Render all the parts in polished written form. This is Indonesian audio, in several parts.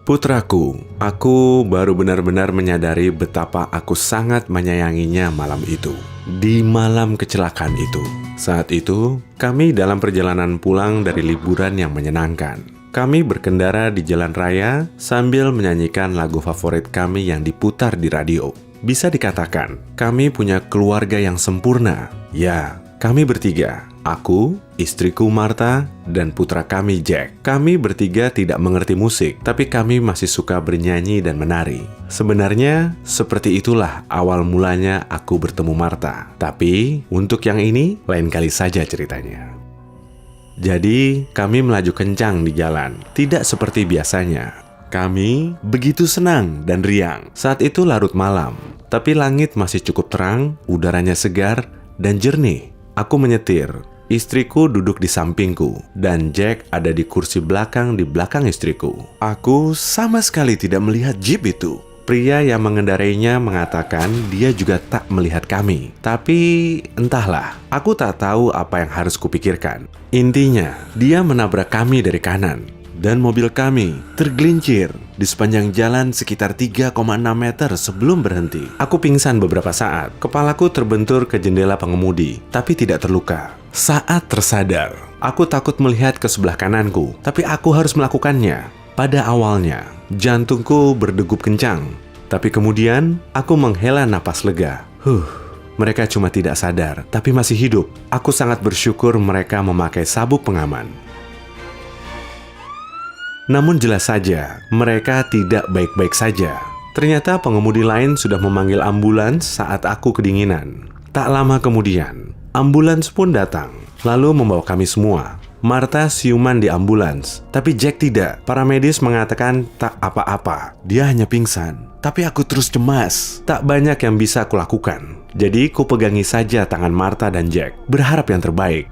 Putraku, aku baru benar-benar menyadari betapa aku sangat menyayanginya malam itu. Di malam kecelakaan itu. Saat itu, kami dalam perjalanan pulang dari liburan yang menyenangkan. Kami berkendara di jalan raya sambil menyanyikan lagu favorit kami yang diputar di radio. Bisa dikatakan, kami punya keluarga yang sempurna. Ya, kami bertiga. Aku, istriku Martha, dan putra kami Jack. Kami bertiga tidak mengerti musik, tapi kami masih suka bernyanyi dan menari. Sebenarnya, seperti itulah awal mulanya aku bertemu Martha. Tapi, untuk yang ini, lain kali saja ceritanya. Jadi, kami melaju kencang di jalan, tidak seperti biasanya. Kami begitu senang dan riang. Saat itu larut malam, tapi langit masih cukup terang, udaranya segar dan jernih. Aku menyetir. Istriku duduk di sampingku, dan Jack ada di kursi belakang di belakang istriku. Aku sama sekali tidak melihat jeep itu. Pria yang mengendarainya mengatakan dia juga tak melihat kami. Tapi entahlah, aku tak tahu apa yang harus kupikirkan. Intinya, dia menabrak kami dari kanan. Dan mobil kami tergelincir di sepanjang jalan sekitar 3,6 meter sebelum berhenti. Aku pingsan beberapa saat. Kepalaku terbentur ke jendela pengemudi, tapi tidak terluka. Saat tersadar, aku takut melihat ke sebelah kananku, tapi aku harus melakukannya. Pada awalnya, jantungku berdegup kencang. Tapi kemudian, aku menghela napas lega. Mereka cuma tidak sadar, tapi masih hidup. Aku sangat bersyukur mereka memakai sabuk pengaman. Namun jelas saja, mereka tidak baik-baik saja. Ternyata pengemudi lain sudah memanggil ambulans saat aku kedinginan. Tak lama kemudian, ambulans pun datang, lalu membawa kami semua. Martha siuman di ambulans, tapi Jack tidak. Para medis mengatakan tak apa-apa, dia hanya pingsan. Tapi aku terus cemas, tak banyak yang bisa aku lakukan. Jadi ku pegangi saja tangan Martha dan Jack, berharap yang terbaik.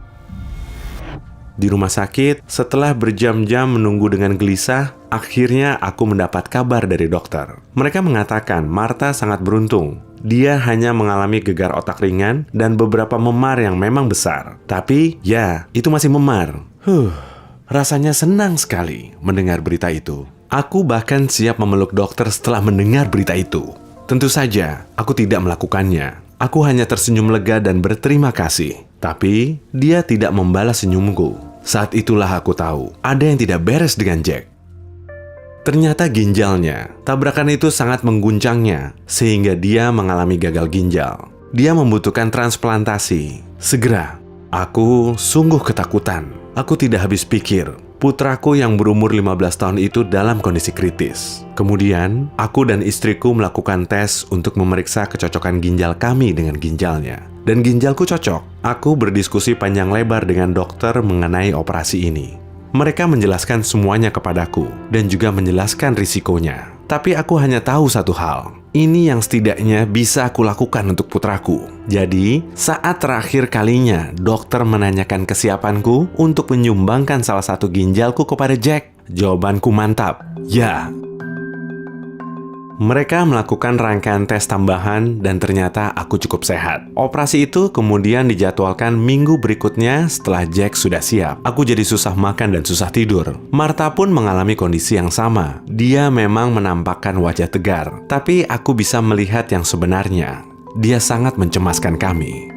Di rumah sakit, setelah berjam-jam menunggu dengan gelisah, akhirnya aku mendapat kabar dari dokter. Mereka mengatakan Martha sangat beruntung. Dia hanya mengalami gegar otak ringan dan beberapa memar yang memang besar. Tapi, ya, itu masih memar. Rasanya senang sekali mendengar berita itu. Aku bahkan siap memeluk dokter setelah mendengar berita itu. Tentu saja, aku tidak melakukannya. Aku hanya tersenyum lega dan berterima kasih. Tapi, dia tidak membalas senyumku. Saat itulah aku tahu, ada yang tidak beres dengan Jack. Ternyata ginjalnya, tabrakan itu sangat mengguncangnya, sehingga dia mengalami gagal ginjal. Dia membutuhkan transplantasi. Segera, aku sungguh ketakutan. Aku tidak habis pikir. Putraku yang berumur 15 tahun itu dalam kondisi kritis. Kemudian, aku dan istriku melakukan tes untuk memeriksa kecocokan ginjal kami dengan ginjalnya. Dan ginjalku cocok. Aku berdiskusi panjang lebar dengan dokter mengenai operasi ini. Mereka menjelaskan semuanya kepadaku dan juga menjelaskan risikonya. Tapi aku hanya tahu satu hal. Ini yang setidaknya bisa aku lakukan untuk putraku. Jadi, saat terakhir kalinya dokter menanyakan kesiapanku untuk menyumbangkan salah satu ginjalku kepada Jack, jawabanku mantap. Ya. Mereka melakukan rangkaian tes tambahan dan ternyata aku cukup sehat. Operasi itu kemudian dijadwalkan minggu berikutnya setelah Jack sudah siap. Aku jadi susah makan dan susah tidur. Martha pun mengalami kondisi yang sama. Dia memang menampakkan wajah tegar, tapi aku bisa melihat yang sebenarnya. Dia sangat mencemaskan kami.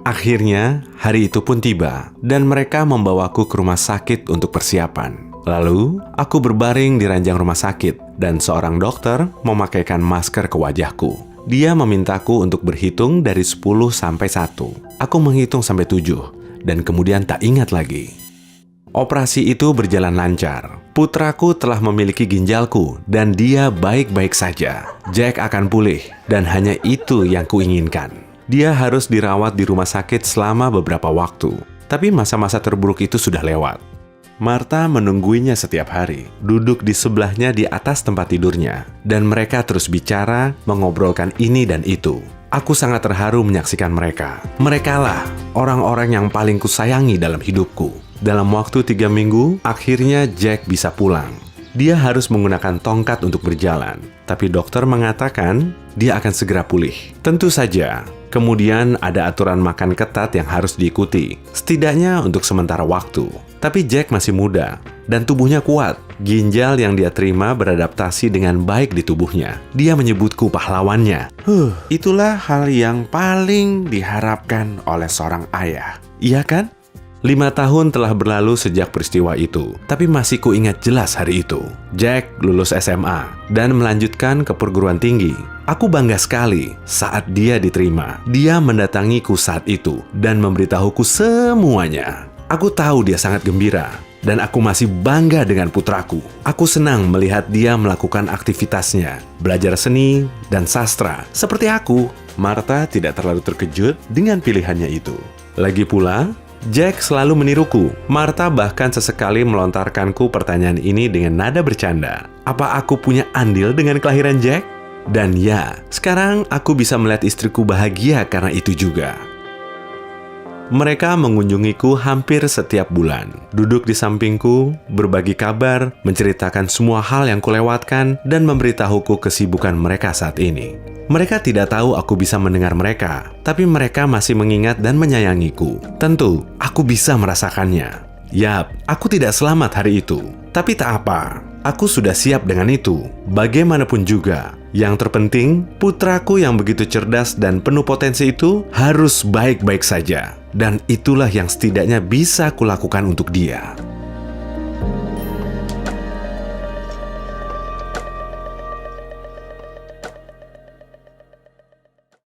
Akhirnya, hari itu pun tiba dan mereka membawaku ke rumah sakit untuk persiapan. Lalu, aku berbaring di ranjang rumah sakit dan seorang dokter memakaikan masker ke wajahku. Dia memintaku untuk berhitung dari 10 sampai 1. Aku menghitung sampai 7 dan kemudian tak ingat lagi. Operasi itu berjalan lancar. Putraku telah memiliki ginjalku dan dia baik-baik saja. Jack akan pulih dan hanya itu yang kuinginkan. Dia harus dirawat di rumah sakit selama beberapa waktu. Tapi masa-masa terburuk itu sudah lewat. Martha menungguinya setiap hari, duduk di sebelahnya di atas tempat tidurnya, dan mereka terus bicara, mengobrolkan ini dan itu. Aku sangat terharu menyaksikan mereka. Merekalah orang-orang yang paling kusayangi dalam hidupku. Dalam waktu 3 minggu, akhirnya Jack bisa pulang. Dia harus menggunakan tongkat untuk berjalan, tapi dokter mengatakan dia akan segera pulih. Tentu saja, Kemudian ada aturan makan ketat yang harus diikuti, setidaknya untuk sementara waktu. Tapi Jack masih muda, dan tubuhnya kuat. Ginjal yang dia terima beradaptasi dengan baik di tubuhnya. Dia menyebutku pahlawannya. Itulah hal yang paling diharapkan oleh seorang ayah. Iya kan? 5 tahun telah berlalu sejak peristiwa itu, tapi masih kuingat jelas hari itu. Jack lulus SMA dan melanjutkan ke perguruan tinggi. Aku bangga sekali saat dia diterima. Dia mendatangiku saat itu dan memberitahuku semuanya. Aku tahu dia sangat gembira, dan aku masih bangga dengan putraku. Aku senang melihat dia melakukan aktivitasnya, belajar seni dan sastra. Seperti aku, Martha tidak terlalu terkejut dengan pilihannya itu. Lagi pula, Jack selalu meniruku. Martha bahkan sesekali melontarkanku pertanyaan ini dengan nada bercanda. Apa aku punya andil dengan kelahiran Jack? Dan ya, sekarang aku bisa melihat istriku bahagia karena itu juga. Mereka mengunjungiku hampir setiap bulan. Duduk di sampingku, berbagi kabar, menceritakan semua hal yang kulewatkan, dan memberitahuku kesibukan mereka saat ini. Mereka tidak tahu aku bisa mendengar mereka, tapi mereka masih mengingat dan menyayangiku. Tentu, aku bisa merasakannya. Yap, aku tidak selamat hari itu. Tapi tak apa, aku sudah siap dengan itu. Bagaimanapun juga, yang terpenting, putraku yang begitu cerdas dan penuh potensi itu harus baik-baik saja. Dan itulah yang setidaknya bisa kulakukan untuk dia.